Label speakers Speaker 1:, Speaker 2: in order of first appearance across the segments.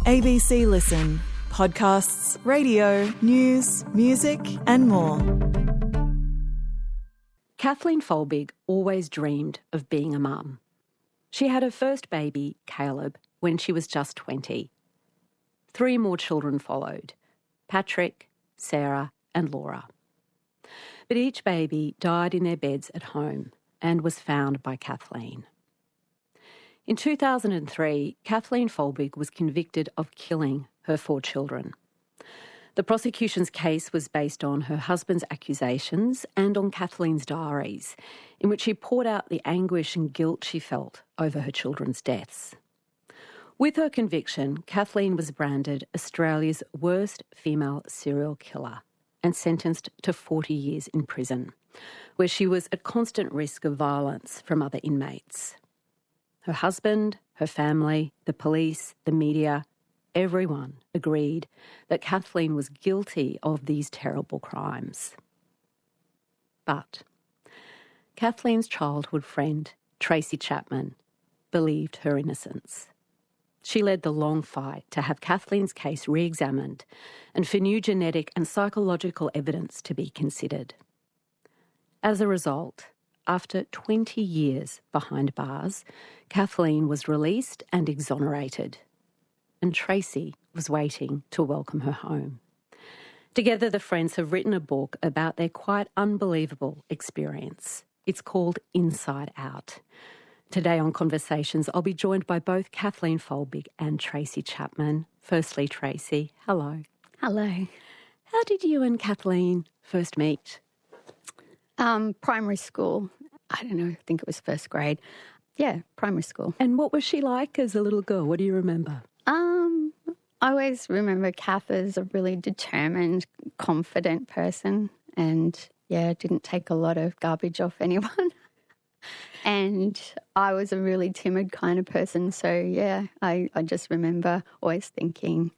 Speaker 1: ABC Listen. Podcasts, radio, news, music and more.
Speaker 2: Kathleen Folbigg always dreamed of being a mum. She had her first baby, Caleb, when she was just 20. 3 more children followed: Patrick, Sarah and Laura. But each baby died in their beds at home and was found by Kathleen. In 2003, Kathleen Folbigg was convicted of killing her 4 children. The prosecution's case was based on her husband's accusations and on Kathleen's diaries, in which she poured out the anguish and guilt she felt over her children's deaths. With her conviction, Kathleen was branded Australia's worst female serial killer and sentenced to 40 years in prison, where she was at constant risk of violence from other inmates. Her husband, her family, the police, the media, everyone agreed that Kathleen was guilty of these terrible crimes. But Kathleen's childhood friend, Tracy Chapman, believed her innocence. She led the long fight to have Kathleen's case re-examined and for new genetic and psychological evidence to be considered. As a result, after 20 years behind bars, Kathleen was released and exonerated, and Tracy was waiting to welcome her home. Together, the friends have written a book about their quite unbelievable experience. It's called Inside Out. Today on Conversations, I'll be joined by both Kathleen Folbigg and Tracy Chapman. Firstly, Tracy, hello.
Speaker 3: Hello.
Speaker 2: How did you and Kathleen first meet?
Speaker 3: Primary school. I don't know, I think it was first grade. Yeah, primary school.
Speaker 2: And what was she like as a little girl? What do you remember?
Speaker 3: I always remember Kath as a really determined, confident person and, didn't take a lot of garbage off anyone. And I was a really timid kind of person. So, I just remember always thinking,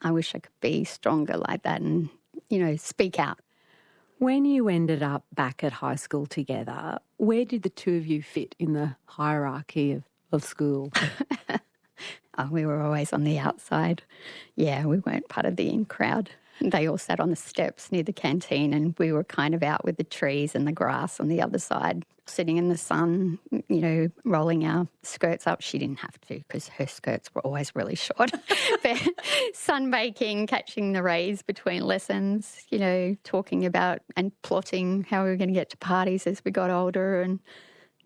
Speaker 3: I wish I could be stronger like that and, speak out.
Speaker 2: When you ended up back at high school together, where did the two of you fit in the hierarchy of school?
Speaker 3: We were always on the outside. Yeah, we weren't part of the in crowd. They all sat on the steps near the canteen and we were kind of out with the trees and the grass on the other side, sitting in the sun, rolling our skirts up. She didn't have to because her skirts were always really short. But sunbaking, catching the rays between lessons, talking about and plotting how we were going to get to parties as we got older and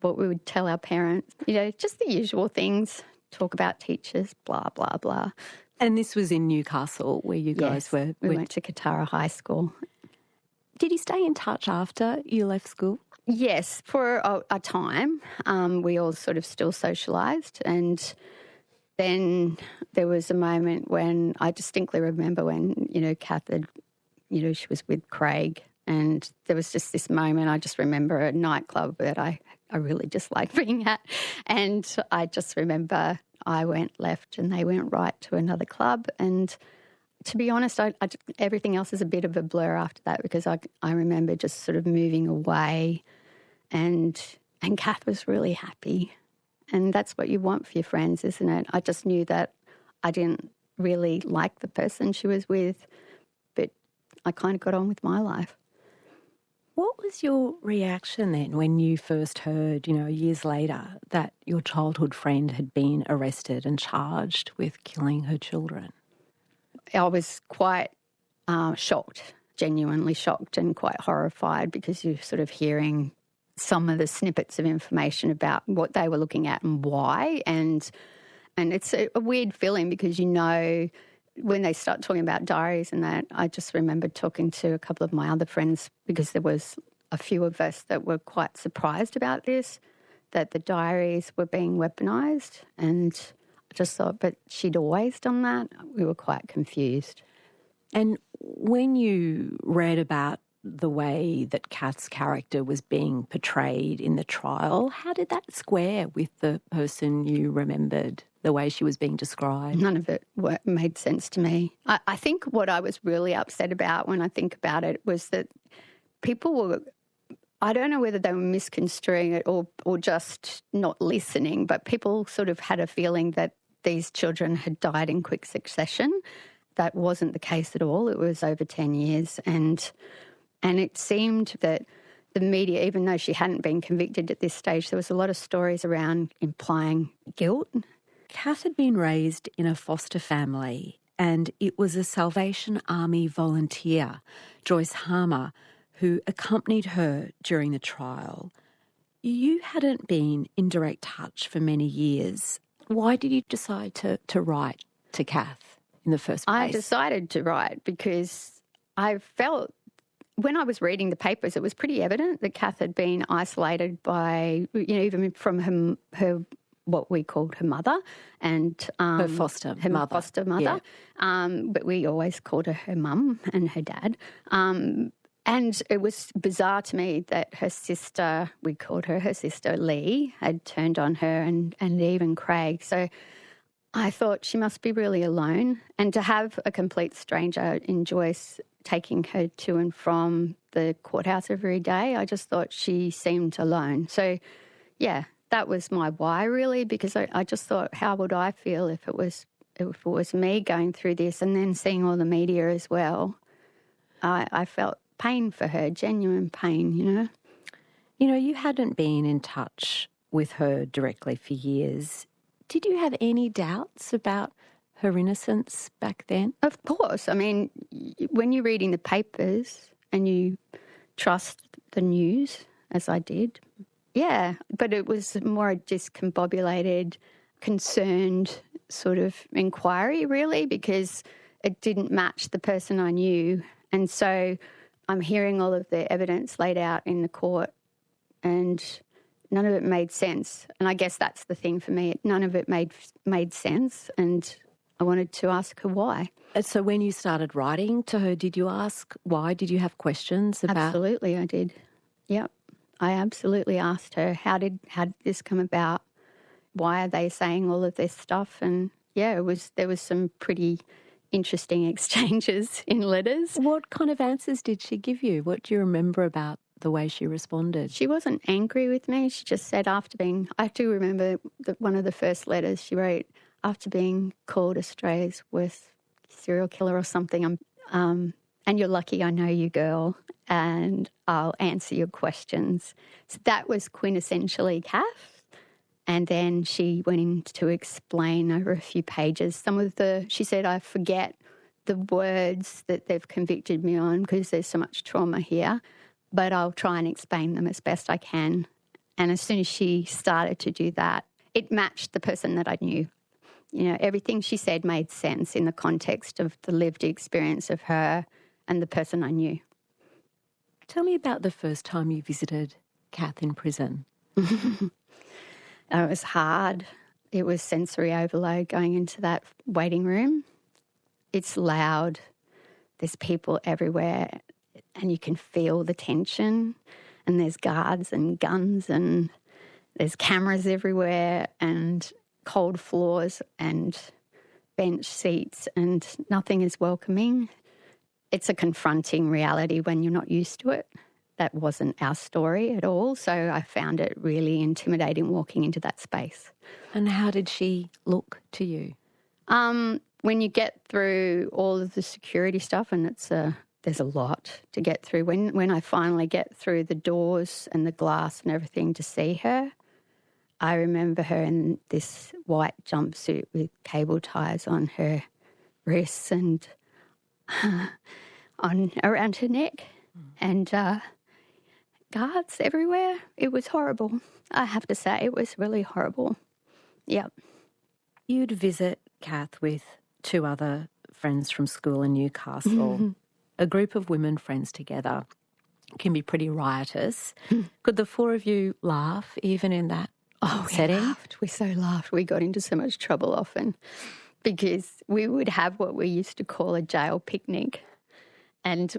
Speaker 3: what we would tell our parents, just the usual things. Talk about teachers, blah, blah, blah.
Speaker 2: And this was in Newcastle where you guys were?
Speaker 3: We went to Katara High School.
Speaker 2: Did you stay in touch after you left school?
Speaker 3: Yes, for a time. We all sort of still socialised, and then there was a moment when I distinctly remember when, Kath had, she was with Craig, and there was just this moment. I just remember a nightclub that I really disliked being at, and I just remember I went left and they went right to another club. And to be honest, everything else is a bit of a blur after that because I remember just sort of moving away and Kath was really happy. And that's what you want for your friends, isn't it? I just knew that I didn't really like the person she was with, but I kind of got on with my life.
Speaker 2: What was your reaction then when you first heard, years later, that your childhood friend had been arrested and charged with killing her children?
Speaker 3: I was quite shocked, genuinely shocked and quite horrified because you're sort of hearing some of the snippets of information about what they were looking at and why. And it's a weird feeling because when they start talking about diaries and that, I just remember talking to a couple of my other friends because there was a few of us that were quite surprised about this, that the diaries were being weaponised. And I just thought, but she'd always done that. We were quite confused.
Speaker 2: And when you read about the way that Kath's character was being portrayed in the trial, how did that square with the person you remembered, the way she was being described?
Speaker 3: None of it made sense to me. I think what I was really upset about when I think about it was that people were, I don't know whether they were misconstruing it or just not listening, but people sort of had a feeling that these children had died in quick succession. That wasn't the case at all. It was over 10 years. And it seemed that the media, even though she hadn't been convicted at this stage, there was a lot of stories around implying guilt.
Speaker 2: Kath had been raised in a foster family, and it was a Salvation Army volunteer, Joyce Harmer, who accompanied her during the trial. You hadn't been in direct touch for many years. Why did you decide to write to Kath in the first place?
Speaker 3: I decided to write because I felt, when I was reading the papers, it was pretty evident that Kath had been isolated by, even from her what we called her mother and
Speaker 2: her foster mother.
Speaker 3: Yeah. But we always called her mum and her dad. And it was bizarre to me that her sister, we called her sister Lee, had turned on her and even Craig. So I thought she must be really alone. And to have a complete stranger in Joyce taking her to and from the courthouse every day, I just thought she seemed alone. So, yeah, that was my why really, because I just thought, how would I feel if it was me going through this and then seeing all the media as well? I felt pain for her, genuine pain,
Speaker 2: You hadn't been in touch with her directly for years. Did you have any doubts about her innocence back then?
Speaker 3: Of course. I mean, when you're reading the papers and you trust the news, as I did, yeah, but it was more a discombobulated, concerned sort of inquiry, really, because it didn't match the person I knew. And so I'm hearing all of the evidence laid out in the court and none of it made sense. And I guess that's the thing for me. None of it made sense, and I wanted to ask her why.
Speaker 2: So when you started writing to her, did you ask why? Did you have questions about?
Speaker 3: Absolutely, I did. Yep. I absolutely asked her, how did this come about? Why are they saying all of this stuff? And yeah, there was some pretty interesting exchanges in letters.
Speaker 2: What kind of answers did she give you? What do you remember about the way she responded?
Speaker 3: She wasn't angry with me. She just said I do remember one of the first letters she wrote, after being called Australia's worst serial killer or something, and you're lucky I know you, girl, and I'll answer your questions. So that was quintessentially Kath. And then she went in to explain over a few pages she said, I forget the words that they've convicted me on because there's so much trauma here, but I'll try and explain them as best I can. And as soon as she started to do that, it matched the person that I knew. Everything she said made sense in the context of the lived experience of her and the person I knew.
Speaker 2: Tell me about the first time you visited Kath in prison.
Speaker 3: It was hard. It was sensory overload going into that waiting room. It's loud. There's people everywhere and you can feel the tension, and there's guards and guns and there's cameras everywhere and cold floors and bench seats, and nothing is welcoming. It's a confronting reality when you're not used to it. That wasn't our story at all, so I found it really intimidating walking into that space.
Speaker 2: And how did she look to you?
Speaker 3: When you get through all of the security stuff, and there's a lot to get through, when I finally get through the doors and the glass and everything to see her, I remember her in this white jumpsuit with cable ties on her wrists and around her neck, and guards everywhere. It was horrible. I have to say, it was really horrible. Yep.
Speaker 2: You'd visit Kath with two other friends from school in Newcastle. A group of women friends together can be pretty riotous. Could the four of you laugh even in that setting?
Speaker 3: We so laughed. We got into so much trouble often because we would have what we used to call a jail picnic. And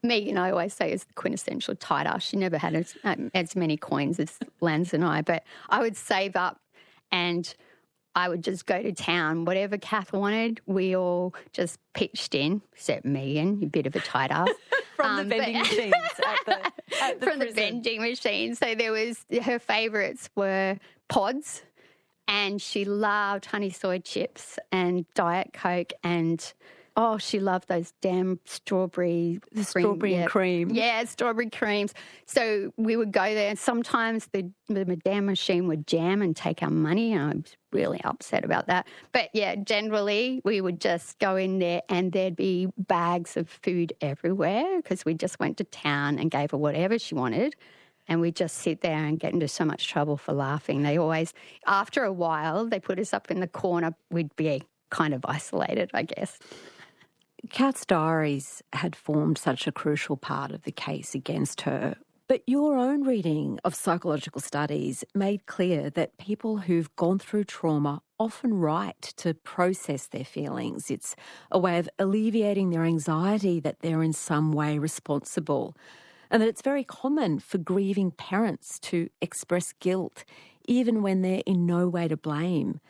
Speaker 3: Megan, I always say, is the quintessential tighter. She never had as many coins as Lance and I, but I would save up and I would just go to town. Whatever Kath wanted, we all just pitched in, except Megan, a bit of a tight ass.
Speaker 2: From the vending machines at the
Speaker 3: From
Speaker 2: prison.
Speaker 3: the vending machines. So her favourites were pods, And she loved honey soy chips and Diet Coke and, she loved those damn strawberry
Speaker 2: and cream.
Speaker 3: Yeah, strawberry creams. So we would go there and sometimes the damn machine would jam and take our money. And I was really upset about that. But, yeah, generally we would just go in there and there'd be bags of food everywhere because we just went to town and gave her whatever she wanted. And we'd just sit there and get into so much trouble for laughing. They always, after a while, they put us up in the corner. We'd be kind of isolated, I guess.
Speaker 2: Kath's diaries had formed such a crucial part of the case against her. But your own reading of psychological studies made clear that people who've gone through trauma often write to process their feelings. It's a way of alleviating their anxiety that they're in some way responsible. And that it's very common for grieving parents to express guilt, even when they're in no way to blame.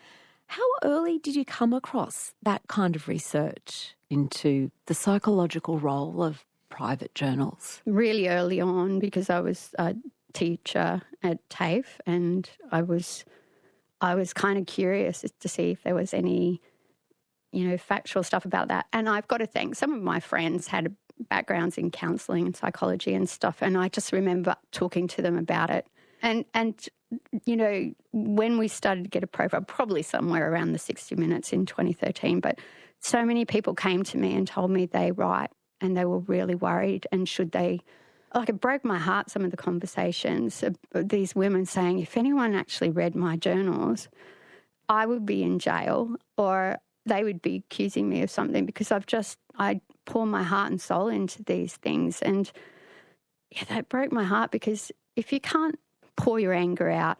Speaker 2: How early did you come across that kind of research into the psychological role of private journals?
Speaker 3: Really early on, because I was a teacher at TAFE and I was kind of curious to see if there was any, factual stuff about that. And I've got to thank some of my friends had backgrounds in counselling and psychology and stuff, and I just remember talking to them about it. And when we started to get a profile, probably somewhere around the 60 Minutes in 2013, but so many people came to me and told me they write and they were really worried and should they, it broke my heart, some of the conversations of these women saying, if anyone actually read my journals, I would be in jail or they would be accusing me of something because I pour my heart and soul into these things. And yeah, that broke my heart because if you can't pour your anger out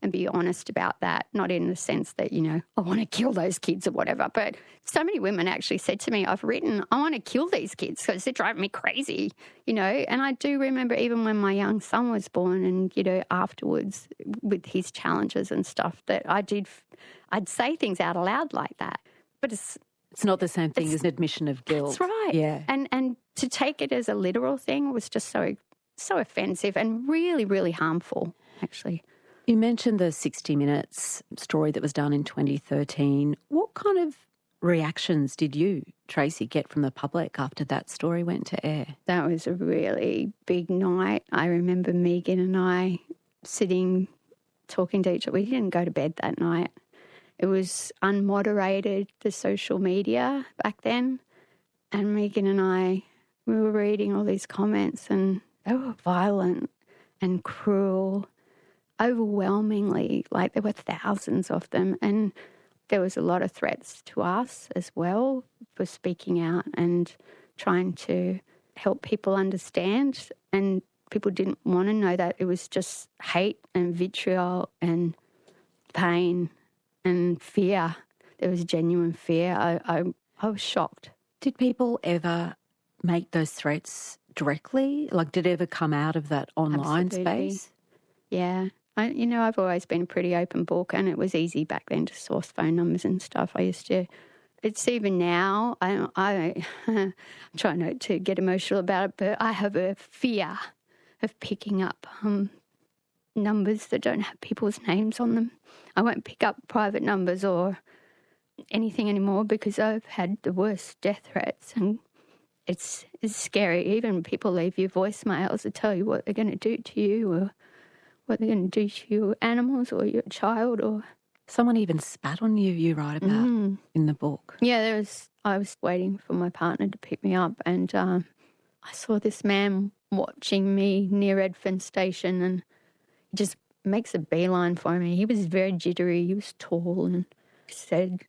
Speaker 3: and be honest about that, not in the sense that, I want to kill those kids or whatever, but so many women actually said to me, I've written, I want to kill these kids because they're driving me crazy, and I do remember even when my young son was born and, afterwards with his challenges and stuff that I'd say things out aloud like that. But it's
Speaker 2: not the same thing as an admission of guilt.
Speaker 3: That's right.
Speaker 2: Yeah.
Speaker 3: And to take it as a literal thing was just so offensive and really, really harmful, actually.
Speaker 2: You mentioned the 60 Minutes story that was done in 2013. What kind of reactions did you, Tracy, get from the public after that story went to air?
Speaker 3: That was a really big night. I remember Megan and I sitting, talking to each other. We didn't go to bed that night. It was unmoderated, the social media back then. And Megan and I, we were reading all these comments and they were violent and cruel, overwhelmingly, there were thousands of them. And there was a lot of threats to us as well for speaking out and trying to help people understand. And people didn't want to know that. It was just hate and vitriol and pain and fear. There was genuine fear. I was shocked.
Speaker 2: Did people ever make those threats directly? Did it ever come out of that online
Speaker 3: Absolutely.
Speaker 2: Space?
Speaker 3: Yeah. I've always been a pretty open book and it was easy back then to source phone numbers and stuff. It's even now, I try not to get emotional about it, but I have a fear of picking up numbers that don't have people's names on them. I won't pick up private numbers or anything anymore because I've had the worst death threats and it's scary. Even people leave you voicemails to tell you what they're going to do to you or what they're going to do to your animals or your child or...
Speaker 2: Someone even spat on you, you write about in the book.
Speaker 3: Yeah, I was waiting for my partner to pick me up and I saw this man watching me near Redfern Station and he just makes a beeline for me. He was very jittery. He was tall and he said,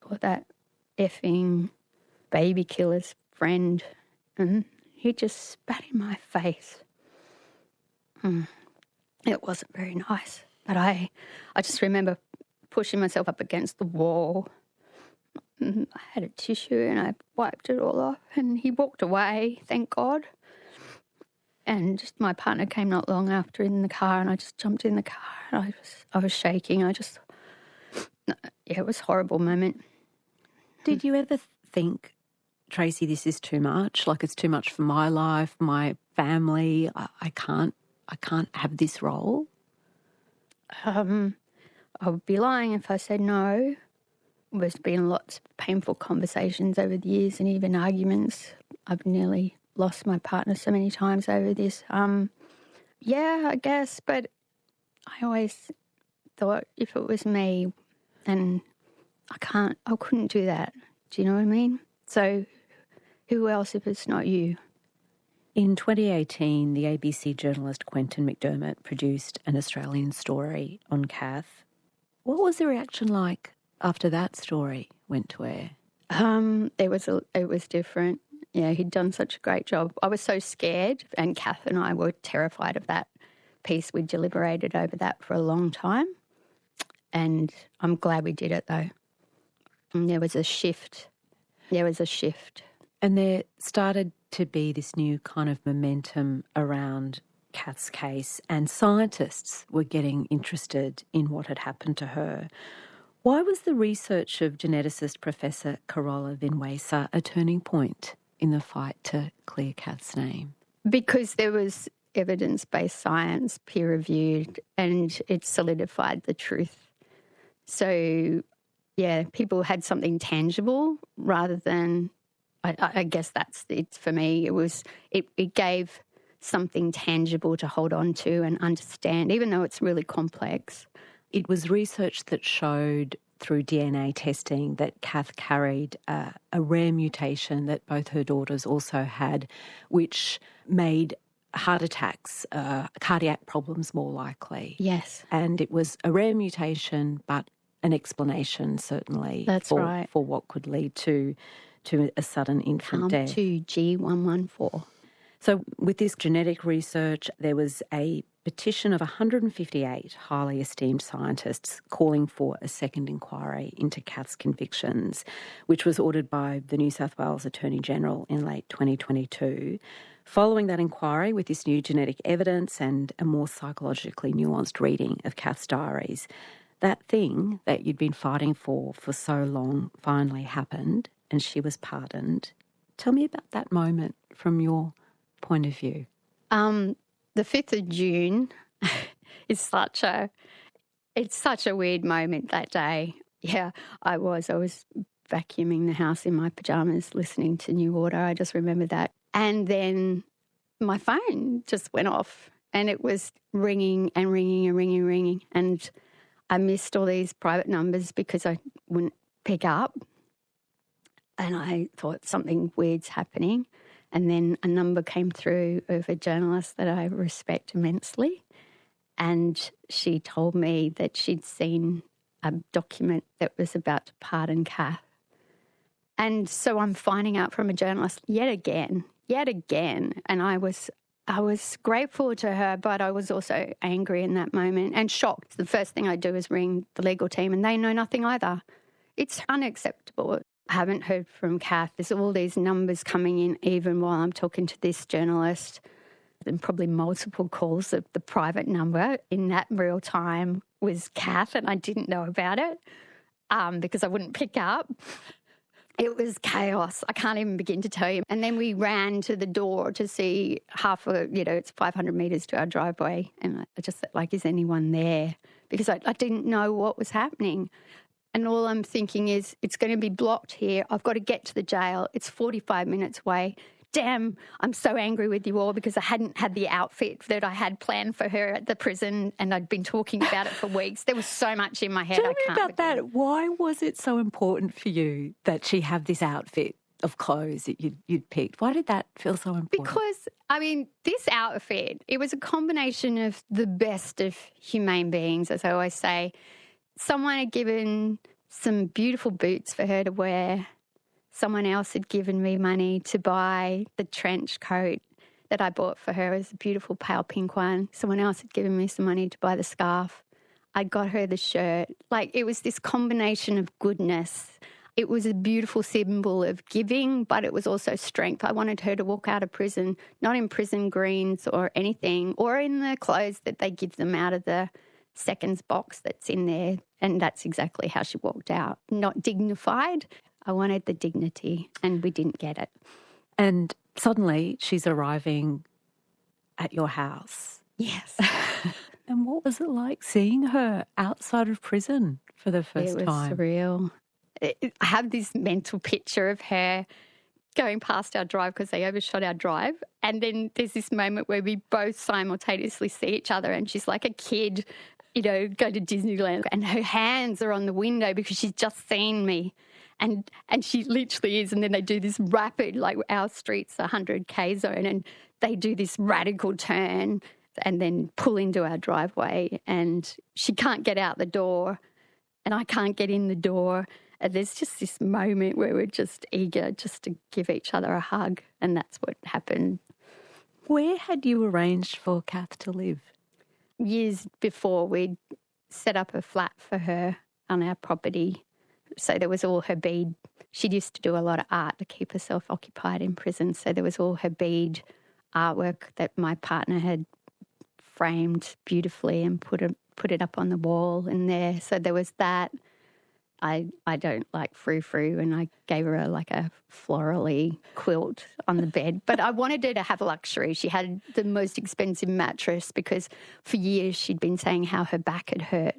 Speaker 3: "Oh, that effing baby killer's friend." And he just spat in my face. It wasn't very nice. But I just remember pushing myself up against the wall. I had a tissue and I wiped it all off and he walked away, thank God. And just my partner came not long after in the car and I just jumped in the car and I was shaking. It was a horrible moment.
Speaker 2: Did you ever think, Tracy, this is too much? It's too much for my life, my family. I can't have this role?
Speaker 3: I would be lying if I said no. There's been lots of painful conversations over the years and even arguments. I've nearly lost my partner so many times over this. Yeah, I guess, but I always thought if it was me, then I couldn't do that. Do you know what I mean? So who else if it's not you?
Speaker 2: In 2018, the ABC journalist Quentin McDermott produced an Australian story on Kath. What was the reaction like after that story went to air?
Speaker 3: It was different. Yeah, he'd done such a great job. I was so scared, and Kath and I were terrified of that piece. We deliberated over that for a long time, and I'm glad we did it though. And there was a shift.
Speaker 2: And there started to be this new kind of momentum around Kath's case, and scientists were getting interested in what had happened to her. Why was the research of geneticist Professor Carola Vinuesa a turning point in the fight to clear Kath's name?
Speaker 3: Because there was evidence-based science, peer-reviewed, and it solidified the truth. So, yeah, people had something tangible rather than, I guess that's it for me. It gave something tangible to hold on to and understand, even though it's really complex.
Speaker 2: It was research that showed through DNA testing that Kath carried a rare mutation that both her daughters also had, which made heart attacks, cardiac problems more likely.
Speaker 3: Yes.
Speaker 2: And it was a rare mutation, but an explanation certainly for what could lead to a sudden infant death.
Speaker 3: G114.
Speaker 2: So with this genetic research, there was a petition of 158 highly esteemed scientists calling for a second inquiry into Kath's convictions, which was ordered by the New South Wales Attorney General in late 2022. Following that inquiry, with this new genetic evidence and a more psychologically nuanced reading of Kath's diaries, that thing that you'd been fighting for so long finally happened and she was pardoned. Tell me about that moment from your point of view.
Speaker 3: The 5th of June is such a weird moment that day. Yeah, I was vacuuming the house in my pajamas listening to New Order. I just remember that. And then my phone just went off and it was ringing and ringing and ringing and ringing. And I missed all these private numbers because I wouldn't pick up. And I thought something weird's happening. And then a number came through of a journalist that I respect immensely. And she told me that she'd seen a document that was about to pardon Kath. And so I'm finding out from a journalist yet again. And I was grateful to her, but I was also angry in that moment and shocked. The first thing I do is ring the legal team and they know nothing either. It's unacceptable. I haven't heard from Kath. There's all these numbers coming in even while I'm talking to this journalist, and probably multiple calls of the private number in that real time was Kath, and I didn't know about it because I wouldn't pick up. It was chaos. I can't even begin to tell you. And then we ran to the door to see it's 500 metres to our driveway. And I just said, is anyone there? Because I didn't know what was happening. And all I'm thinking is, it's going to be blocked here. I've got to get to the jail. It's 45 minutes away. Damn, I'm so angry with you all because I hadn't had the outfit that I had planned for her at the prison and I'd been talking about it for weeks. There was so much in my head.
Speaker 2: Tell me about that. Why was it so important for you that she have this outfit of clothes that you'd picked? Why did that feel so important?
Speaker 3: Because, this outfit, it was a combination of the best of humane beings, as I always say. Someone had given some beautiful boots for her to wear. Someone else had given me money to buy the trench coat that I bought for her. It was a beautiful pale pink one. Someone else had given me some money to buy the scarf. I got her the shirt. It was this combination of goodness. It was a beautiful symbol of giving, but it was also strength. I wanted her to walk out of prison, not in prison greens or anything, or in the clothes that they give them out of the seconds box that's in there. And that's exactly how she walked out. Not dignified. I wanted the dignity and we didn't get it.
Speaker 2: And suddenly she's arriving at your house.
Speaker 3: Yes.
Speaker 2: And what was it like seeing her outside of prison for the first time?
Speaker 3: It was surreal. I have this mental picture of her going past our drive because they overshot our drive. And then there's this moment where we both simultaneously see each other and she's like a kid, go to Disneyland and her hands are on the window because she's just seen me. And she literally is. And then they do this rapid, like our street's 100K zone, and they do this radical turn and then pull into our driveway and she can't get out the door and I can't get in the door. And there's just this moment where we're just eager just to give each other a hug, and that's what happened.
Speaker 2: Where had you arranged for Kath to live?
Speaker 3: Years before, we'd set up a flat for her on our property. So there was all her bead. She used to do a lot of art to keep herself occupied in prison. So there was all her bead artwork that my partner had framed beautifully and put it up on the wall in there. So there was that. I don't like frou-frou, and I gave her a florally quilt on the bed. But I wanted her to have luxury. She had the most expensive mattress because for years she'd been saying how her back had hurt.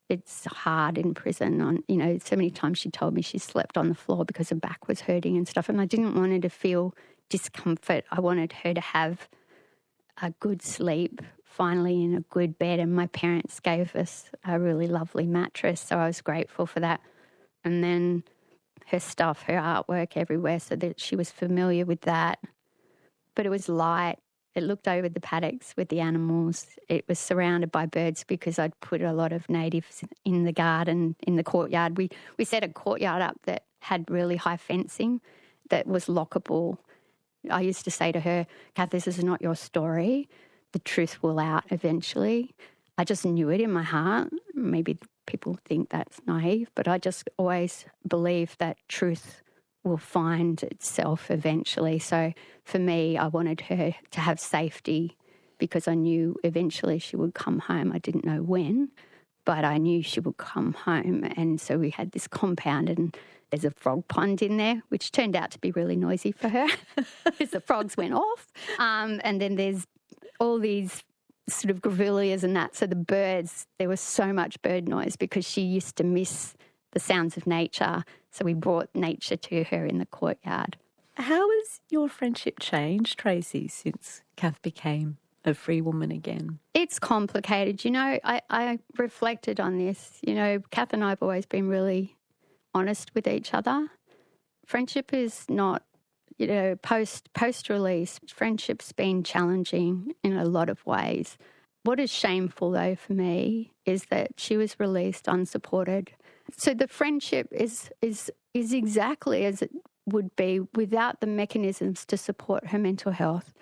Speaker 3: It's hard in prison. So many times she told me she slept on the floor because her back was hurting and stuff, and I didn't want her to feel discomfort. I wanted her to have a good sleep, finally in a good bed, and my parents gave us a really lovely mattress, so I was grateful for that. And then her stuff, her artwork everywhere, so that she was familiar with that. But it was light. It looked over the paddocks with the animals. It was surrounded by birds because I'd put a lot of natives in the garden, in the courtyard. We set a courtyard up that had really high fencing that was lockable. I used to say to her, Kath, this is not your story. The truth will out eventually. I just knew it in my heart. Maybe people think that's naive, but I just always believe that truth will find itself eventually. So for me, I wanted her to have safety because I knew eventually she would come home. I didn't know when, but I knew she would come home. And so we had this compound, and there's a frog pond in there, which turned out to be really noisy for her because the frogs went off. And then there's all these sort of grevilleas and that. So the birds, there was so much bird noise because she used to miss the sounds of nature. So we brought nature to her in the courtyard.
Speaker 2: How has your friendship changed, Tracy, since Kath became a free woman again?
Speaker 3: It's complicated. I reflected on this. Kath and I have always been really honest with each other. Friendship is not, post-release, friendship's been challenging in a lot of ways. What is shameful, though, for me is that she was released unsupported. So the friendship is exactly as it would be without the mechanisms to support her mental health.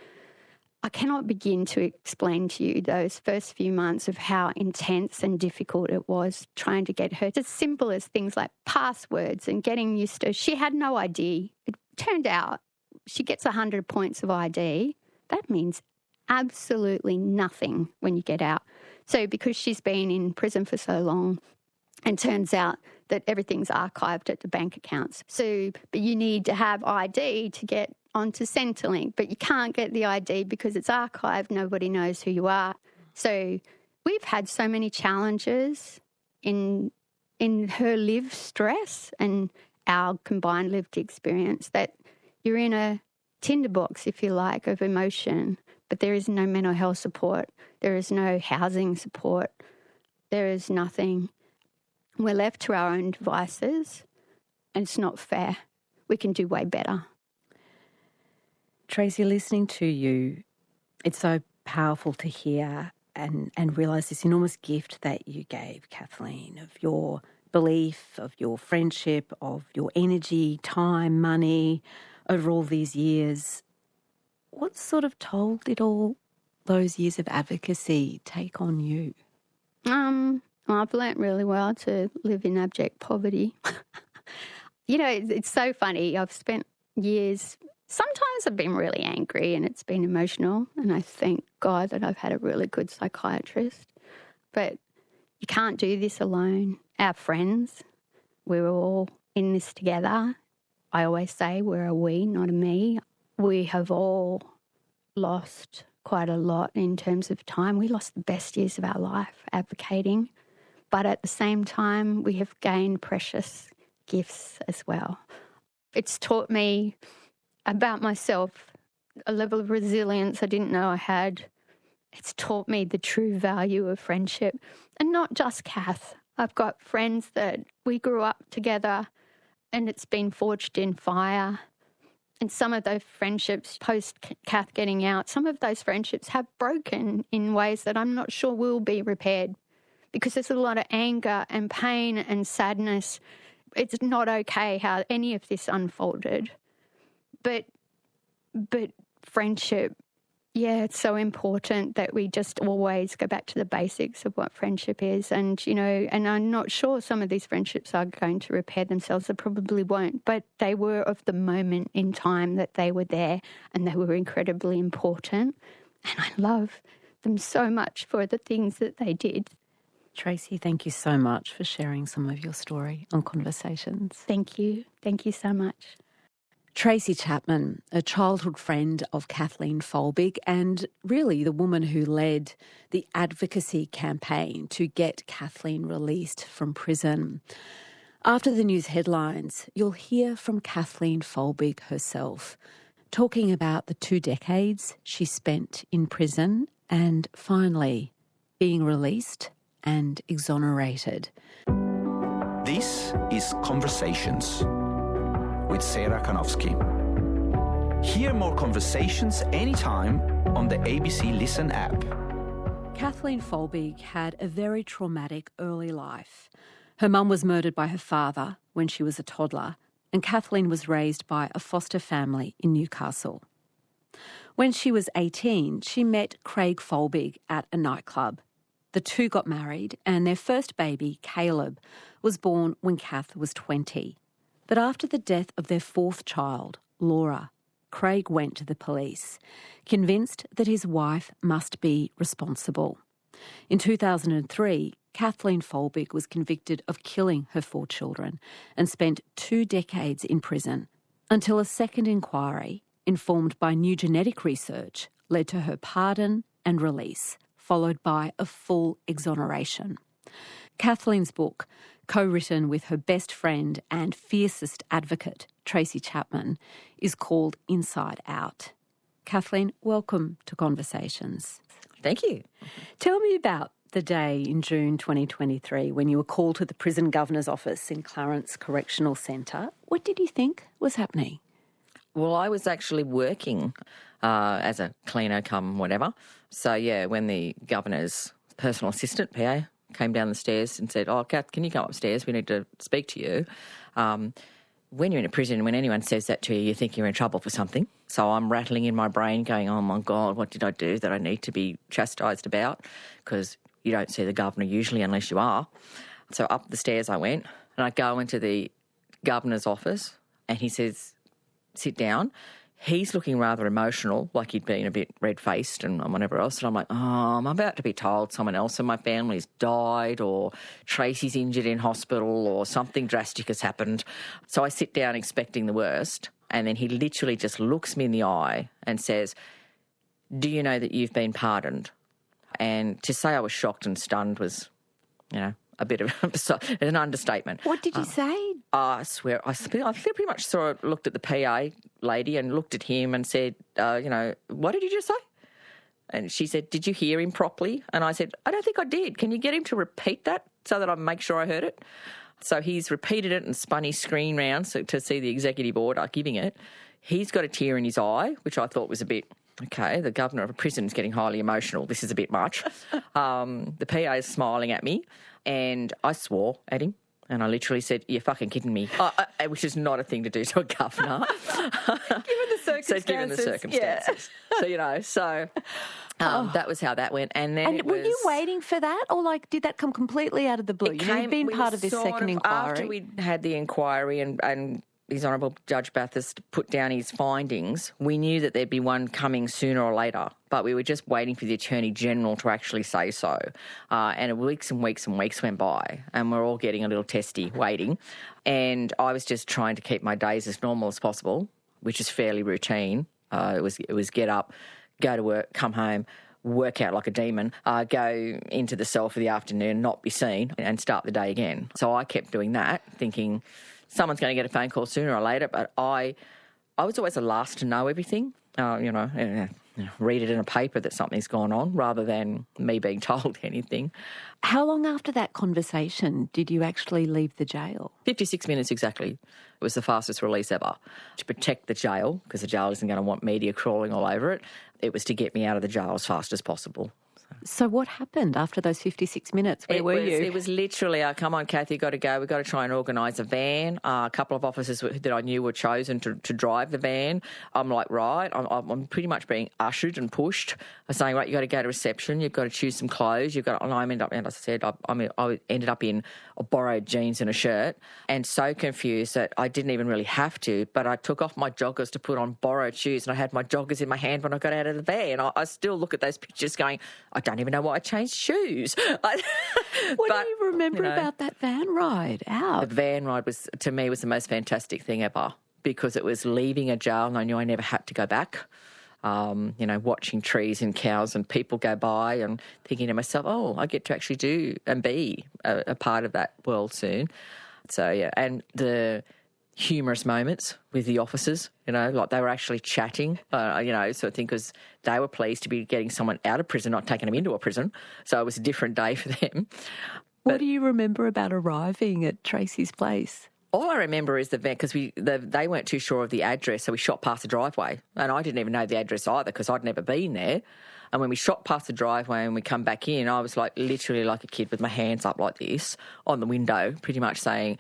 Speaker 3: I cannot begin to explain to you those first few months of how intense and difficult it was trying to get her. It's as simple as things like passwords and getting used to. She had no ID. It turned out she gets 100 points of ID. That means absolutely nothing when you get out. So because she's been in prison for so long, and turns out that everything's archived at the bank accounts. So, but you need to have ID to get onto Centrelink, but you can't get the ID because it's archived. Nobody knows who you are. So we've had so many challenges in her lived stress and our combined lived experience that you're in a tinderbox, if you like, of emotion, but there is no mental health support. There is no housing support. There is nothing. We're left to our own devices, and it's not fair. We can do way better.
Speaker 2: Tracy, listening to you, it's so powerful to hear and realise this enormous gift that you gave, Kathleen, of your belief, of your friendship, of your energy, time, money, over all these years. What sort of toll did all those years of advocacy take on you?
Speaker 3: I've learnt really well to live in abject poverty. It's so funny. I've spent years, sometimes I've been really angry and it's been emotional, and I thank God that I've had a really good psychiatrist. But you can't do this alone. Our friends, we're all in this together. I always say we're a we, not a me. We have all lost quite a lot in terms of time. We lost the best years of our life advocating, but at the same time, we have gained precious gifts as well. It's taught me about myself, a level of resilience I didn't know I had. It's taught me the true value of friendship, and not just Kath. I've got friends that we grew up together and it's been forged in fire. And some of those friendships, post-Kath getting out, some of those friendships have broken in ways that I'm not sure will be repaired, because there's a lot of anger and pain and sadness. It's not okay how any of this unfolded. But friendship, yeah, it's so important that we just always go back to the basics of what friendship is. And, you know, and I'm not sure some of these friendships are going to repair themselves. They probably won't. But they were of the moment in time that they were there, and they were incredibly important. And I love them so much for the things that they did.
Speaker 2: Tracy, thank you so much for sharing some of your story on Conversations.
Speaker 3: Thank you. Thank you so much.
Speaker 2: Tracy Chapman, a childhood friend of Kathleen Folbigg and really the woman who led the advocacy campaign to get Kathleen released from prison. After the news headlines, you'll hear from Kathleen Folbigg herself, talking about the 2 decades she spent in prison and finally being released and exonerated.
Speaker 4: This is Conversations with Sarah Kanowski. Hear more conversations anytime on the ABC Listen app.
Speaker 2: Kathleen Folbigg had a very traumatic early life. Her mum was murdered by her father when she was a toddler, and Kathleen was raised by a foster family in Newcastle. When she was 18, she met Craig Folbigg at a nightclub. The two got married, and their first baby, Caleb, was born when Kath was 20. But after the death of their 4th child, Laura, Craig went to the police, convinced that his wife must be responsible. In 2003, Kathleen Folbigg was convicted of killing her 4 children and spent 2 decades in prison until a second inquiry, informed by new genetic research, led to her pardon and release, followed by a full exoneration. Kathleen's book, co-written with her best friend and fiercest advocate, Tracy Chapman, is called Inside Out. Kathleen, welcome to Conversations.
Speaker 5: Thank you.
Speaker 2: Tell me about the day in June 2023 when you were called to the prison governor's office in Clarence Correctional Centre. What did you think was happening?
Speaker 5: Well, I was actually working as a cleaner come whatever. So, yeah, when the governor's personal assistant, PA, came down the stairs and said, "Oh, Kath, can you come upstairs? We need to speak to you." When you're in a prison, when anyone says that to you, you think you're in trouble for something. So I'm rattling in my brain going, oh, my God, what did I do that I need to be chastised about? Because you don't see the governor usually unless you are. So up the stairs I went, and I go into the governor's office, and he says, "Sit down." He's looking rather emotional, like he'd been a bit red-faced and whatever else. And I'm like, oh, I'm about to be told someone else in my family's died, or Tracy's injured in hospital, or something drastic has happened. So I sit down expecting the worst, and then he literally just looks me in the eye and says, "Do you know that you've been pardoned?" And to say I was shocked and stunned was, you know, a bit of an understatement.
Speaker 2: What did you say?
Speaker 5: I swear, I pretty much looked at the PA lady and looked at him and said, "What did you just say?" And she said, "Did you hear him properly?" And I said, "I don't think I did. Can you get him to repeat that so that I make sure I heard it?" So he's repeated it and spun his screen round to see the executive order giving it. He's got a tear in his eye, which I thought was a bit, okay, the governor of a prison is getting highly emotional. This is a bit much. The PA is smiling at me, and I swore at him. And I literally said, "You're fucking kidding me," which is not a thing to do to a governor.
Speaker 2: Given the circumstances.
Speaker 5: Given the circumstances.
Speaker 2: Yeah.
Speaker 5: That was how that went. And then
Speaker 2: were you waiting for that, or did that come completely out of the blue? You'd been part of this second inquiry.
Speaker 5: After we had the inquiry and His Honourable Judge Bathurst put down his findings, we knew that there'd be one coming sooner or later, but we were just waiting for the Attorney-General to actually say so. And weeks and weeks and weeks went by, and we're all getting a little testy, waiting. And I was just trying to keep my days as normal as possible, which is fairly routine. It was get up, go to work, come home, work out like a demon, go into the cell for the afternoon, not be seen, and start the day again. So I kept doing that, thinking someone's going to get a phone call sooner or later, but I was always the last to know everything, read it in a paper that something's gone on rather than me being told anything.
Speaker 2: How long after that conversation did you actually leave the jail?
Speaker 5: 56 minutes exactly. It was the fastest release ever. To protect the jail, because the jail isn't going to want media crawling all over it, it was to get me out of the jail as fast as possible.
Speaker 2: So what happened after those 56 minutes? Where were you?
Speaker 5: It was literally, come on, Kathy, you've got to go. We've got to try and organise a van. A couple of officers that I knew were chosen to drive the van. I'm like, right. I'm pretty much being ushered and pushed. I'm saying, right, you've got to go to reception. You've got to choose some clothes. I ended up in borrowed jeans and a shirt, and so confused that I didn't even really have to, but I took off my joggers to put on borrowed shoes, and I had my joggers in my hand when I got out of the van. I still look at those pictures going, I don't even know why I changed shoes.
Speaker 2: What do you remember about that van ride out?
Speaker 5: The van ride was the most fantastic thing ever, because it was leaving a jail and I knew I never had to go back. Watching trees and cows and people go by and thinking to myself, oh, I get to actually do and be a part of that world soon. So, yeah, and the humorous moments with the officers, like they were actually chatting, so I think because they were pleased to be getting someone out of prison, not taking them into a prison. So it was a different day for them.
Speaker 2: What do you remember about arriving at Tracy's place?
Speaker 5: All I remember is the van, because they weren't too sure of the address, so we shot past the driveway. And I didn't even know the address either because I'd never been there. And when we shot past the driveway and we come back in, I was literally like a kid with my hands up like this on the window, pretty much saying,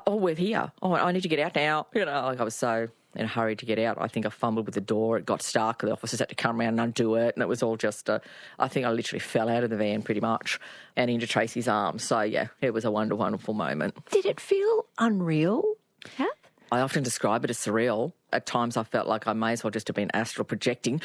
Speaker 5: oh, we're here. Oh, I need to get out now. I was so in a hurry to get out. I think I fumbled with the door. It got stuck. The officers had to come around and undo it. And it was all just, I think I literally fell out of the van pretty much and into Tracy's arms. So, yeah, it was a wonderful moment.
Speaker 2: Did it feel unreal, Kath?
Speaker 5: I often describe it as surreal. At times I felt like I may as well just have been astral projecting,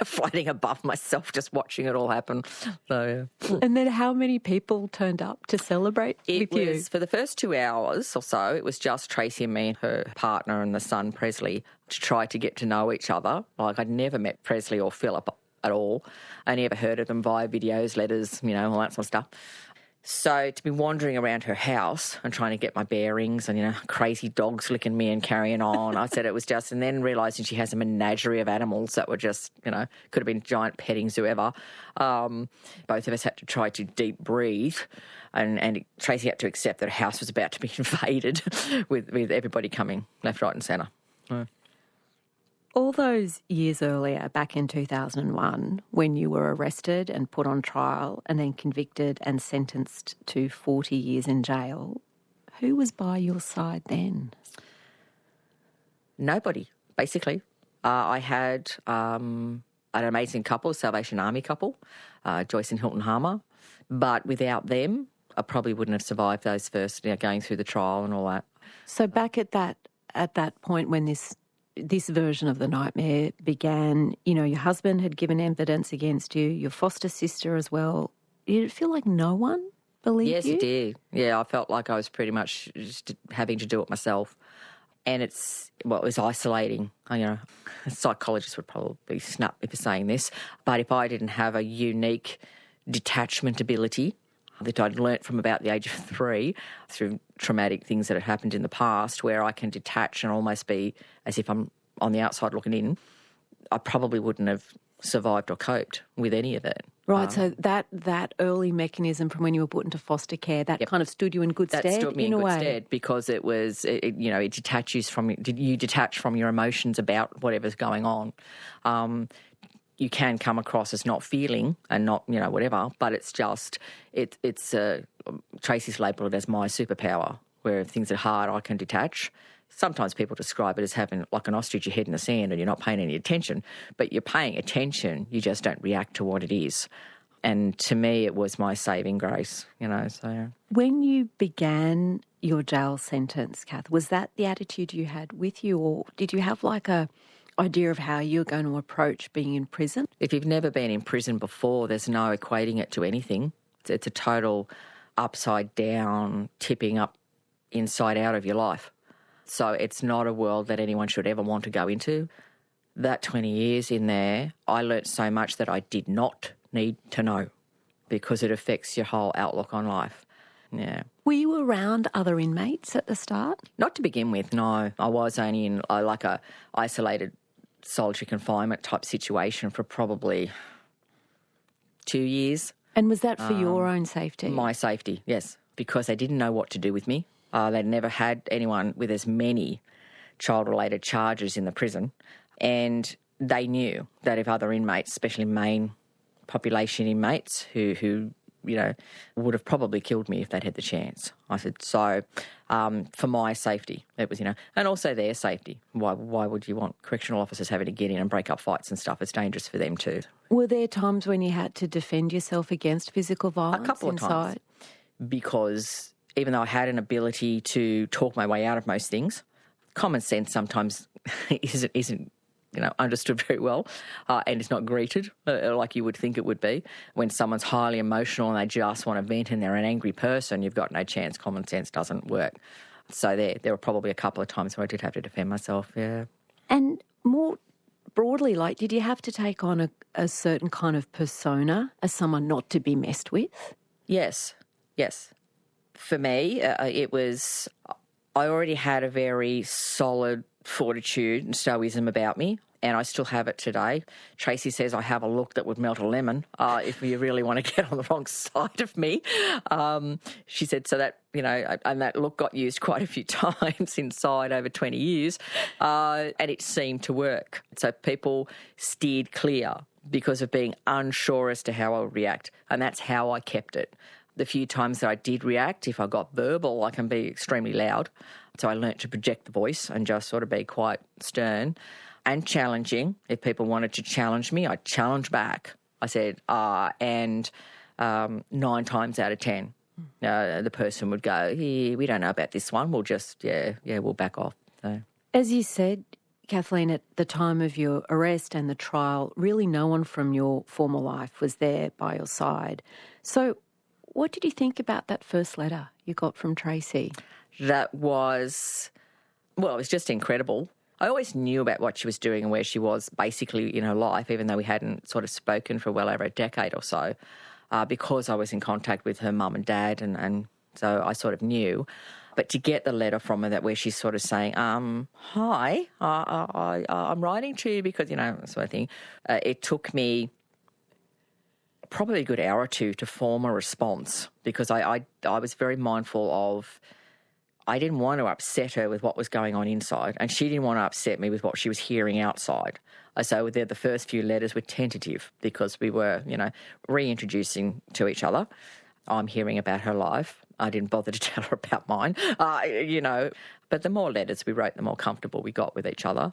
Speaker 5: floating above myself, just watching it all happen. So, yeah.
Speaker 2: And then how many people turned up to celebrate with you?
Speaker 5: It was, for the first 2 hours or so, it was just Tracy and me and her partner and the son, Presley, to try to get to know each other. I'd never met Presley or Philip at all. I only ever heard of them via videos, letters, all that sort of stuff. So to be wandering around her house and trying to get my bearings and, crazy dogs licking me and carrying on, I said it was just, and then realising she has a menagerie of animals that were just, could have been giant petting zoo ever. Both of us had to try to deep breathe and Tracy had to accept that her house was about to be invaded with everybody coming left, right and centre. Yeah.
Speaker 2: All those years earlier, back in 2001, when you were arrested and put on trial and then convicted and sentenced to 40 years in jail, who was by your side then?
Speaker 5: Nobody, basically. I had an amazing couple, a Salvation Army couple, Joyce and Hilton Harmer, but without them, I probably wouldn't have survived those first, going through the trial and all that.
Speaker 2: So back at that point when this version of the nightmare began, your husband had given evidence against you, your foster sister as well. Did it feel like no one believed you?
Speaker 5: Yes, it did. Yeah, I felt like I was pretty much just having to do it myself. And it was isolating. Psychologists would probably snap me for saying this, but if I didn't have a unique detachment ability that I'd learnt from about the age of 3 through traumatic things that had happened in the past, where I can detach and almost be as if I'm on the outside looking in, I probably wouldn't have survived or coped with any of it.
Speaker 2: Right, so that early mechanism from when you were put into foster care, that kind of stood you in good stead, in a way?
Speaker 5: That stood me in good stead because it was, it detaches from, you detach from your emotions about whatever's going on. You can come across as not feeling and not, whatever, but it's just, Tracy's labelled it as my superpower, where if things are hard, I can detach. Sometimes people describe it as having like an ostrich, your head in the sand and you're not paying any attention, but you're paying attention, you just don't react to what it is. And to me, it was my saving grace, so.
Speaker 2: When you began your jail sentence, Kath, was that the attitude you had with you, or did you have like a idea of how you're going to approach being in prison?
Speaker 5: If you've never been in prison before, there's no equating it to anything. It's a total upside down, tipping up inside out of your life. So it's not a world that anyone should ever want to go into. that 20 years in there, I learnt so much that I did not need to know because it affects your whole outlook on life. Yeah.
Speaker 2: Were you around other inmates at the start?
Speaker 5: Not to begin with, no. I was only in like a isolated solitary confinement type situation for probably 2 years.
Speaker 2: And was that for your own safety?
Speaker 5: My safety, yes, because they didn't know what to do with me. They'd never had anyone with as many child-related charges in the prison, and they knew that if other inmates, especially main population inmates who would have probably killed me if they'd had the chance. I said, so for my safety, it was, and also their safety. Why would you want correctional officers having to get in and break up fights and stuff? It's dangerous for them too.
Speaker 2: Were there times when you had to defend yourself against physical violence?
Speaker 5: A couple of times. Because even though I had an ability to talk my way out of most things, common sense sometimes isn't understood very well, and it's not greeted like you would think it would be. When someone's highly emotional and they just want to vent and they're an angry person, you've got no chance. Common sense doesn't work. So there were probably a couple of times where I did have to defend myself, yeah.
Speaker 2: And more broadly, did you have to take on a certain kind of persona as someone not to be messed with?
Speaker 5: Yes. For me, it was... I already had a very solid fortitude and stoicism about me, and I still have it today. Tracy says I have a look that would melt a lemon if you really want to get on the wrong side of me. She said, so that, and that look got used quite a few times inside over 20 years, and it seemed to work. So people steered clear because of being unsure as to how I would react, and that's how I kept it. The few times that I did react, if I got verbal, I can be extremely loud. So I learnt to project the voice and just sort of be quite stern and challenging. If people wanted to challenge me, I'd challenge back. I said, 9 times out of 10, the person would go, we don't know about this one. We'll just, we'll back off. So.
Speaker 2: As you said, Kathleen, at the time of your arrest and the trial, really no one from your former life was there by your side. So what did you think about that first letter you got from Tracy?
Speaker 5: That was, it was just incredible. I always knew about what she was doing and where she was basically in her life, even though we hadn't sort of spoken for well over a decade or so, because I was in contact with her mum and dad, and so I sort of knew. But to get the letter from her where she's sort of saying, hi, I'm writing to you because, sort of thing, it took me probably a good hour or two to form a response because I was very mindful of I didn't want to upset her with what was going on inside, and she didn't want to upset me with what she was hearing outside. So the first few letters were tentative because we were, reintroducing to each other. I'm hearing about her life. I didn't bother to tell her about mine, But the more letters we wrote, the more comfortable we got with each other.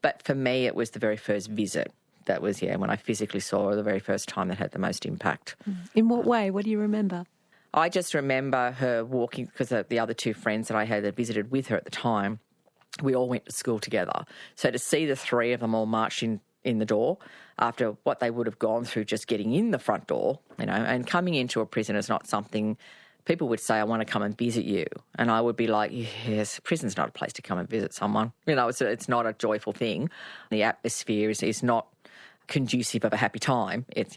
Speaker 5: But for me, it was the very first visit. That was, when I physically saw her the very first time that had the most impact.
Speaker 2: In what way? What do you remember?
Speaker 5: I just remember her walking, because the other two friends that I had that visited with her at the time, we all went to school together. So to see the three of them all march in the door after what they would have gone through just getting in the front door, and coming into a prison is not something people would say, I want to come and visit you. And I would be like, yes, prison's not a place to come and visit someone. It's not a joyful thing. The atmosphere is not conducive of a happy time. It's,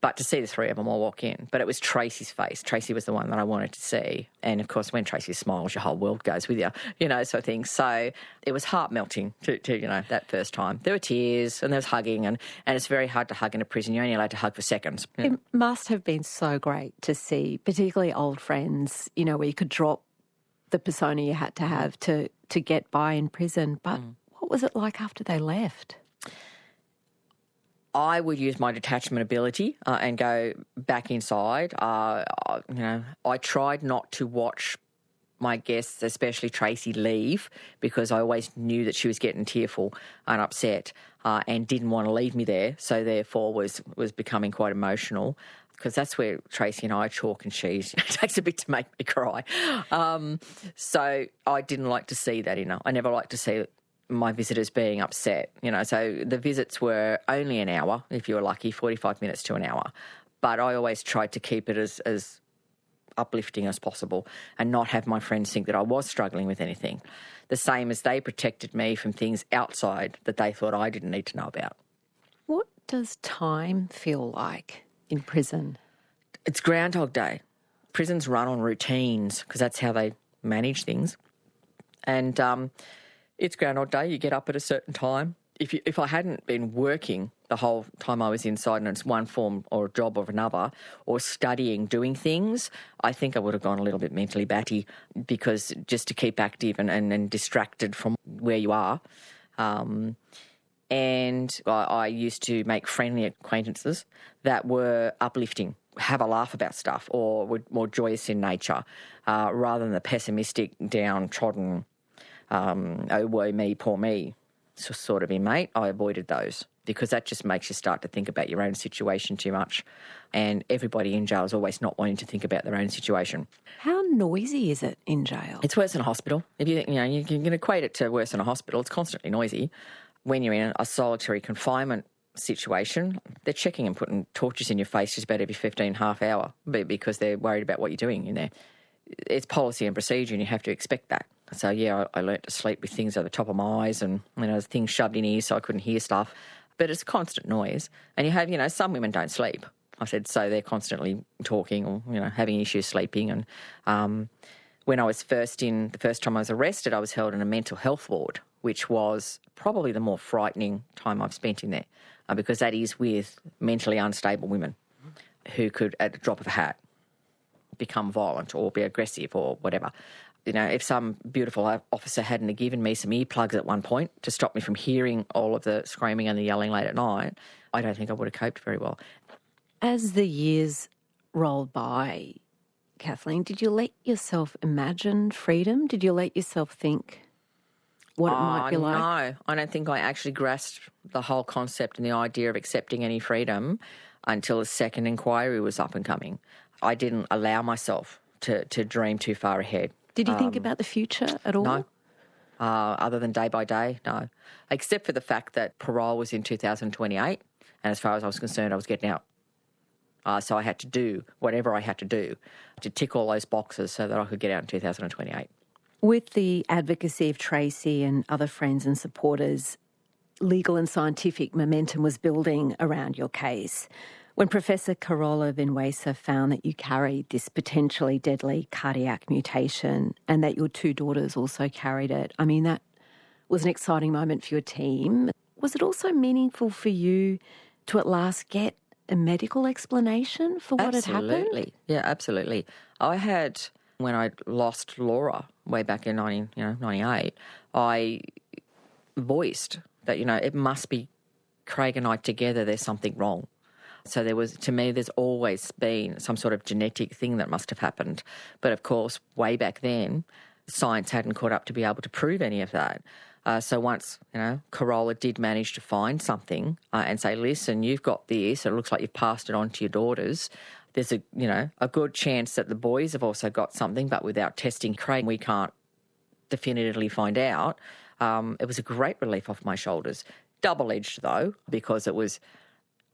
Speaker 5: but to see the three of them all walk in. But it was Tracy's face. Tracy was the one that I wanted to see. And, of course, when Tracy smiles, your whole world goes with you, sort of thing. So it was heart-melting to that first time. There were tears and there was hugging, and it's very hard to hug in a prison. You're only allowed to hug for seconds.
Speaker 2: It must have been so great to see, particularly old friends, where you could drop the persona you had to have to get by in prison. But what was it like after they left?
Speaker 5: I would use my detachment ability and go back inside. I tried not to watch my guests, especially Tracy, leave because I always knew that she was getting tearful and upset and didn't want to leave me there. So therefore was becoming quite emotional because that's where Tracy and I chalk and cheese. It takes a bit to make me cry. So I didn't like to see that in her. I never liked to see my visitors being upset, so the visits were only an hour, if you were lucky, 45 minutes to an hour. But I always tried to keep it as uplifting as possible and not have my friends think that I was struggling with anything. The same as they protected me from things outside that they thought I didn't need to know about.
Speaker 2: What does time feel like in prison?
Speaker 5: It's Groundhog Day. Prisons run on routines because that's how they manage things. And it's Groundhog Day. You get up at a certain time. If I hadn't been working the whole time I was inside and it's one form or a job or another, or studying, doing things, I think I would have gone a little bit mentally batty, because just to keep active and distracted from where you are. And I used to make friendly acquaintances that were uplifting, have a laugh about stuff, or were more joyous in nature, rather than the pessimistic, downtrodden, oh, woe me, poor me sort of inmate. I avoided those because that just makes you start to think about your own situation too much. And everybody in jail is always not wanting to think about their own situation.
Speaker 2: How noisy is it in jail?
Speaker 5: It's worse than a hospital. If you can equate it to worse than a hospital. It's constantly noisy. When you're in a solitary confinement situation, they're checking and putting torches in your face just about every 15 half hour because they're worried about what you're doing in there. It's policy and procedure and you have to expect that. So, yeah, I learnt to sleep with things over the top of my eyes and, things shoved in ears so I couldn't hear stuff. But it's constant noise. And you have, some women don't sleep. I said, so they're constantly talking or, having issues sleeping. And when I was the first time I was arrested, I was held in a mental health ward, which was probably the more frightening time I've spent in there, because that is with mentally unstable women who could, at the drop of a hat, become violent or be aggressive or whatever. If some beautiful officer hadn't given me some earplugs at one point to stop me from hearing all of the screaming and the yelling late at night, I don't think I would have coped very well.
Speaker 2: As the years rolled by, Kathleen, did you let yourself imagine freedom? Did you let yourself think what it might be like?
Speaker 5: No, I don't think I actually grasped the whole concept and the idea of accepting any freedom until the second inquiry was up and coming. I didn't allow myself to dream too far ahead.
Speaker 2: Did you think about the future at all?
Speaker 5: No. Other than day by day, no. Except for the fact that parole was in 2028, and as far as I was concerned, I was getting out. So I had to do whatever I had to do to tick all those boxes so that I could get out in 2028.
Speaker 2: With the advocacy of Tracy and other friends and supporters, legal and scientific momentum was building around your case. When Professor Carola Vinuesa found that you carried this potentially deadly cardiac mutation and that your two daughters also carried it, that was an exciting moment for your team. Was it also meaningful for you to at last get a medical explanation for what had happened?
Speaker 5: Absolutely. Yeah, absolutely. I had, when I lost Laura way back in 98, I voiced that, it must be Craig and I together, there's something wrong. So there's always been some sort of genetic thing that must have happened. But of course, way back then, science hadn't caught up to be able to prove any of that. So once, Carola did manage to find something and say, listen, you've got this, it looks like you've passed it on to your daughters. There's a good chance that the boys have also got something, but without testing Craig, we can't definitively find out. It was a great relief off my shoulders. Double-edged, though, because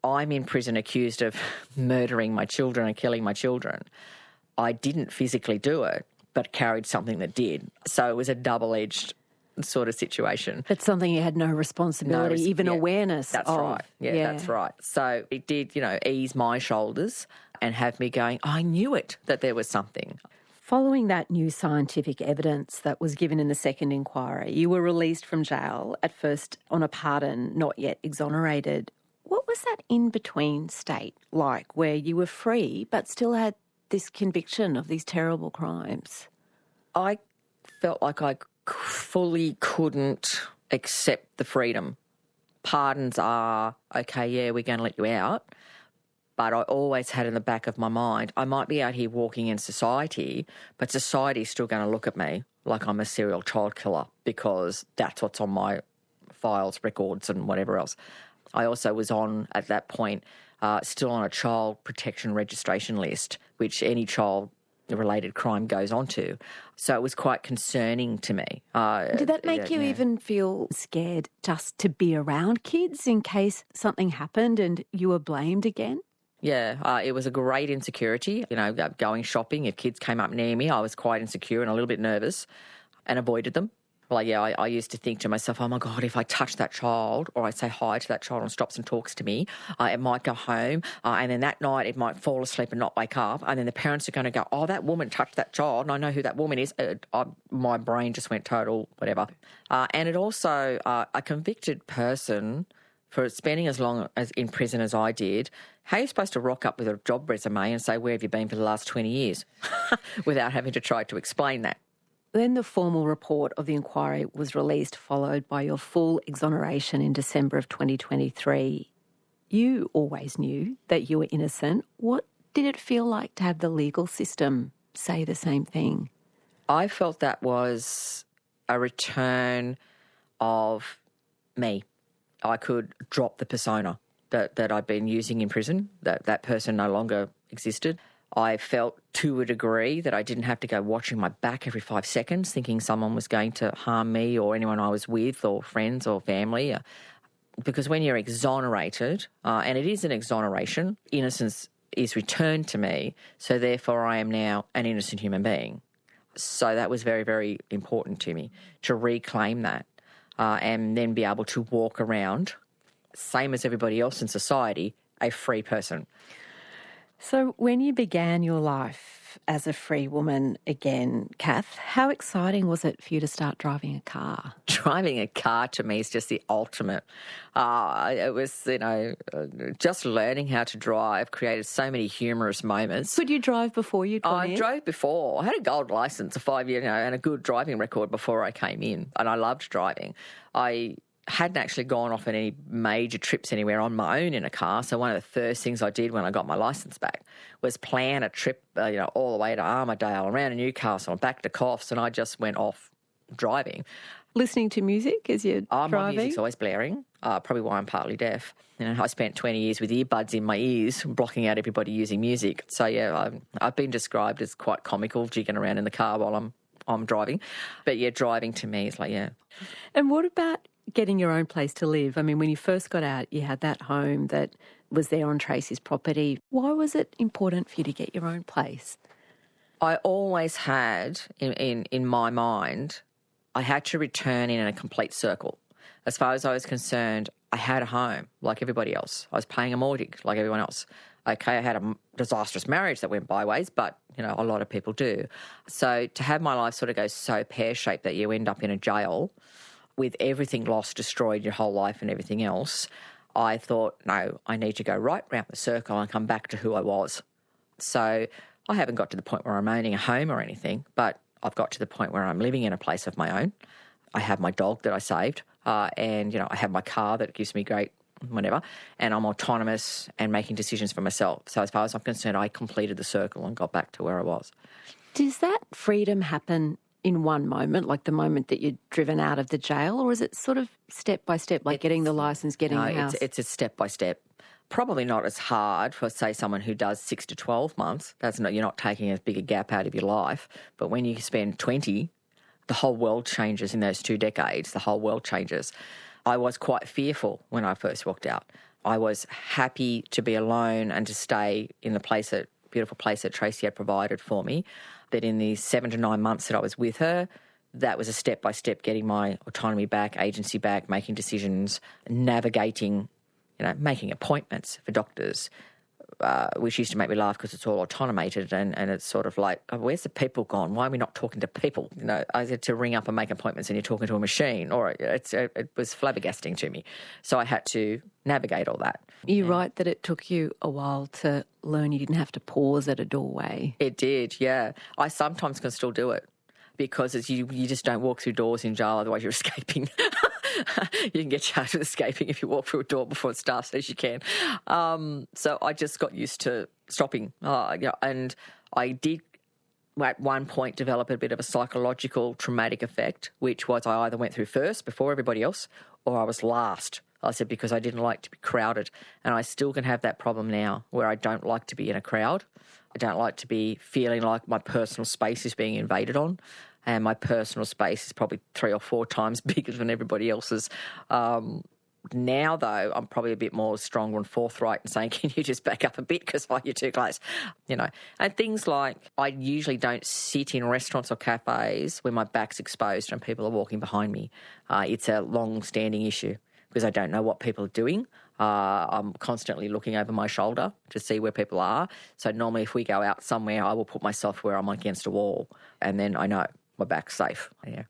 Speaker 5: I'm in prison accused of murdering my children and killing my children. I didn't physically do it, but carried something that did. So it was a double-edged sort of situation.
Speaker 2: It's something you had no responsibility, awareness
Speaker 5: That's
Speaker 2: of.
Speaker 5: right. Yeah, that's right. So it did, ease my shoulders and have me going, I knew it, that there was something.
Speaker 2: Following that new scientific evidence that was given in the second inquiry, you were released from jail, at first on a pardon, not yet exonerated. What was that in-between state like, where you were free but still had this conviction of these terrible crimes?
Speaker 5: I felt like I fully couldn't accept the freedom. Pardons are, okay, yeah, we're going to let you out. But I always had in the back of my mind, I might be out here walking in society, but society's still going to look at me like I'm a serial child killer because that's what's on my files, records and whatever else. I also was at that point, still on a child protection registration list, which any child-related crime goes onto. So it was quite concerning to me.
Speaker 2: Did that make you even feel scared just to be around kids in case something happened and you were blamed again?
Speaker 5: Yeah, it was a great insecurity. Going shopping, if kids came up near me, I was quite insecure and a little bit nervous and avoided them. I used to think to myself, oh, my God, if I touch that child or I say hi to that child and stops and talks to me, it might go home and then that night it might fall asleep and not wake up, and then the parents are going to go, oh, that woman touched that child and I know who that woman is. My brain just went total whatever. And it also, a convicted person, for spending as long as in prison as I did, how are you supposed to rock up with a job resume and say, where have you been for the last 20 years without having to try to explain that?
Speaker 2: Then the formal report of the inquiry was released, followed by your full exoneration in December of 2023. You always knew that you were innocent. What did it feel like to have the legal system say the same thing?
Speaker 5: I felt that was a return of me. I could drop the persona that I'd been using in prison, that person no longer existed. I felt to a degree that I didn't have to go watching my back every 5 seconds thinking someone was going to harm me or anyone I was with or friends or family. Because when you're exonerated, and it is an exoneration, innocence is returned to me, so therefore I am now an innocent human being. So that was very, very important to me, to reclaim that and then be able to walk around, same as everybody else in society, a free person.
Speaker 2: So when you began your life as a free woman again, Kath, how exciting was it for you to start driving a car?
Speaker 5: Driving a car to me is just the ultimate. It was, just learning how to drive created so many humorous moments.
Speaker 2: Could you drive before you'd gone in?
Speaker 5: I drove before. I had a gold licence, a 5-year, and a good driving record before I came in, and I loved driving. I hadn't actually gone off on any major trips anywhere on my own in a car. So one of the first things I did when I got my licence back was plan a trip, all the way to Armidale, around to Newcastle and back to Coffs, and I just went off driving.
Speaker 2: Listening to music as you're driving?
Speaker 5: My music's always blaring, probably why I'm partly deaf. I spent 20 years with earbuds in my ears, blocking out everybody using music. So, yeah, I've been described as quite comical, jigging around in the car while I'm driving. But, yeah, driving to me is like, yeah.
Speaker 2: And what about getting your own place to live? I mean, when you first got out, you had that home that was there on Tracy's property. Why was it important for you to get your own place?
Speaker 5: I always had, in my mind, I had to return in a complete circle. As far as I was concerned, I had a home like everybody else. I was paying a mortgage like everyone else. Okay, I had a disastrous marriage that went byways, but, a lot of people do. So to have my life sort of go so pear-shaped that you end up in a jail with everything lost, destroyed, your whole life and everything else, I thought, no, I need to go right round the circle and come back to who I was. So I haven't got to the point where I'm owning a home or anything, but I've got to the point where I'm living in a place of my own. I have my dog that I saved and, I have my car that gives me great whatever, and I'm autonomous and making decisions for myself. So as far as I'm concerned, I completed the circle and got back to where I was.
Speaker 2: Does that freedom happen in one moment, like the moment that you're driven out of the jail, or is it sort of step by step, like getting the licence, getting the house?
Speaker 5: It's a step by step. Probably not as hard for, say, someone who does 6 to 12 months. You're not taking as big a gap out of your life. But when you spend 20, the whole world changes in those 2 decades. The whole world changes. I was quite fearful when I first walked out. I was happy to be alone and to stay in the beautiful place that Tracy had provided for me. That in the 7 to 9 months that I was with her, that was a step-by-step getting my autonomy back, agency back, making decisions, navigating, making appointments for doctors, which used to make me laugh because it's all automated and it's sort of like, oh, where's the people gone? Why are we not talking to people? I had to ring up and make appointments and you're talking to a machine, or it was flabbergasting to me. So I had to navigate all that.
Speaker 2: You're right that it took you a while to learn you didn't have to pause at a doorway.
Speaker 5: It did, yeah. I sometimes can still do it because you just don't walk through doors in jail, otherwise you're escaping. You can get charged with escaping if you walk through a door before it starts, as you can. So I just got used to stopping. And I did at one point develop a bit of a psychological traumatic effect, which was I either went through first before everybody else or I was last. I said because I didn't like to be crowded. And I still can have that problem now where I don't like to be in a crowd. I don't like to be feeling like my personal space is being invaded on. And my personal space is probably 3 or 4 times bigger than everybody else's. Now, though, I'm probably a bit more stronger and forthright in saying, can you just back up a bit because you're too close, And things like I usually don't sit in restaurants or cafes where my back's exposed and people are walking behind me. It's a long-standing issue because I don't know what people are doing. I'm constantly looking over my shoulder to see where people are. So normally if we go out somewhere, I will put myself where I'm against a wall and then I know my back's safe. Yeah.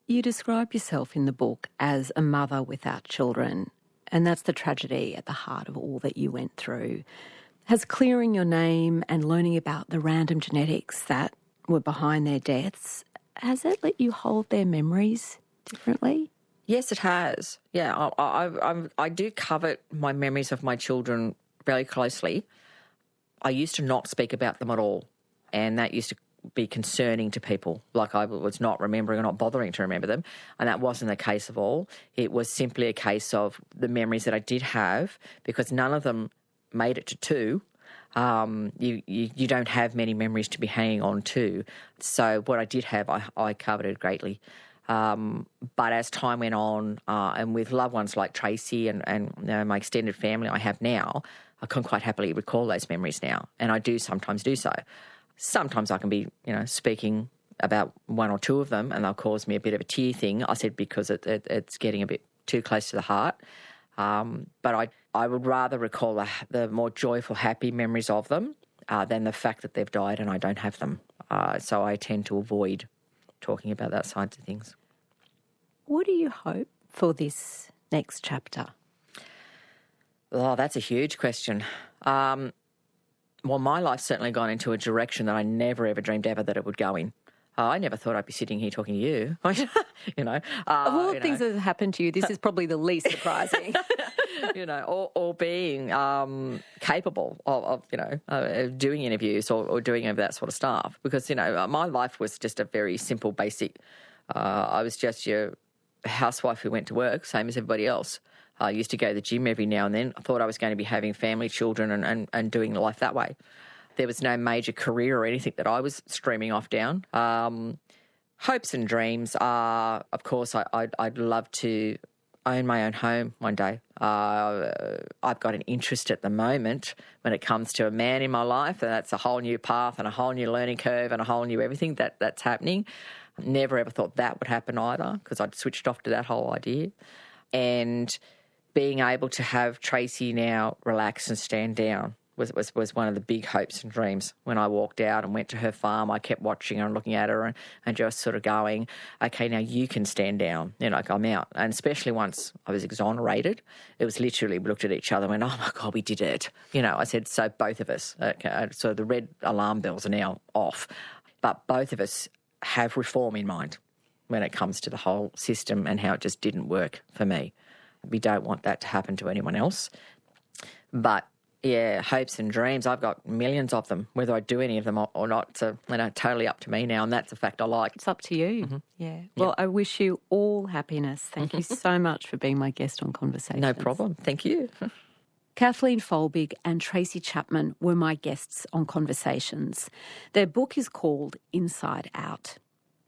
Speaker 2: You describe yourself in the book as a mother without children, and that's the tragedy at the heart of all that you went through. Has clearing your name and learning about the random genetics that were behind their deaths, has it let you hold their memories differently?
Speaker 5: Yes, it has. Yeah, I do covet my memories of my children very closely. I used to not speak about them at all, and that used to be concerning to people, like I was not remembering or not bothering to remember them, and that wasn't the case of all. It was simply a case of the memories that I did have, because none of them made it to 2. You don't have many memories to be hanging on to. So what I did have, I coveted greatly. But as time went on, and with loved ones like Tracy and my extended family I have now, I can quite happily recall those memories now, and I do sometimes do so. Sometimes I can be, speaking about 1 or 2 of them and they'll cause me a bit of a tear thing. I said because it's getting a bit too close to the heart. But I would rather recall the more joyful, happy memories of them than the fact that they've died and I don't have them. So I tend to avoid talking about that side of things.
Speaker 2: What do you hope for this next chapter?
Speaker 5: Oh, that's a huge question. Well, my life's certainly gone into a direction that I never, ever dreamed ever that it would go in. I never thought I'd be sitting here talking to you,
Speaker 2: Of all the things that have happened to you, this is probably the least surprising.
Speaker 5: or being capable of doing interviews or doing that sort of stuff. Because, my life was just a very simple, basic, I was just your housewife who went to work, same as everybody else. I used to go to the gym every now and then. I thought I was going to be having family, children and doing life that way. There was no major career or anything that I was streaming off down. Hopes and dreams are, of course, I'd love to own my own home one day. I've got an interest at the moment when it comes to a man in my life, and that's a whole new path and a whole new learning curve and a whole new everything that's happening. Never ever thought that would happen either, because I'd switched off to that whole idea. And being able to have Tracy now relax and stand down was one of the big hopes and dreams. When I walked out and went to her farm, I kept watching her and looking at her and just sort of going, okay, now you can stand down. I'm out. And especially once I was exonerated, it was literally, we looked at each other and went, oh, my God, we did it. I said, so both of us. Okay, so the red alarm bells are now off. But both of us have reform in mind when it comes to the whole system and how it just didn't work for me. We don't want that to happen to anyone else. But, yeah, hopes and dreams, I've got millions of them. Whether I do any of them or not, it's totally up to me now, and that's a fact I like.
Speaker 2: It's up to you. Mm-hmm. Yeah. Well, I wish you all happiness. Thank you so much for being my guest on Conversations.
Speaker 5: No problem. Thank you.
Speaker 2: Kathleen Folbigg and Tracy Chapman were my guests on Conversations. Their book is called Inside Out.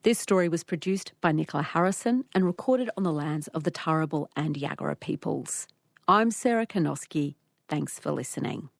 Speaker 2: This story was produced by Nicola Harrison and recorded on the lands of the Turrbal and Yagara peoples. I'm Sarah Kanoski. Thanks for listening.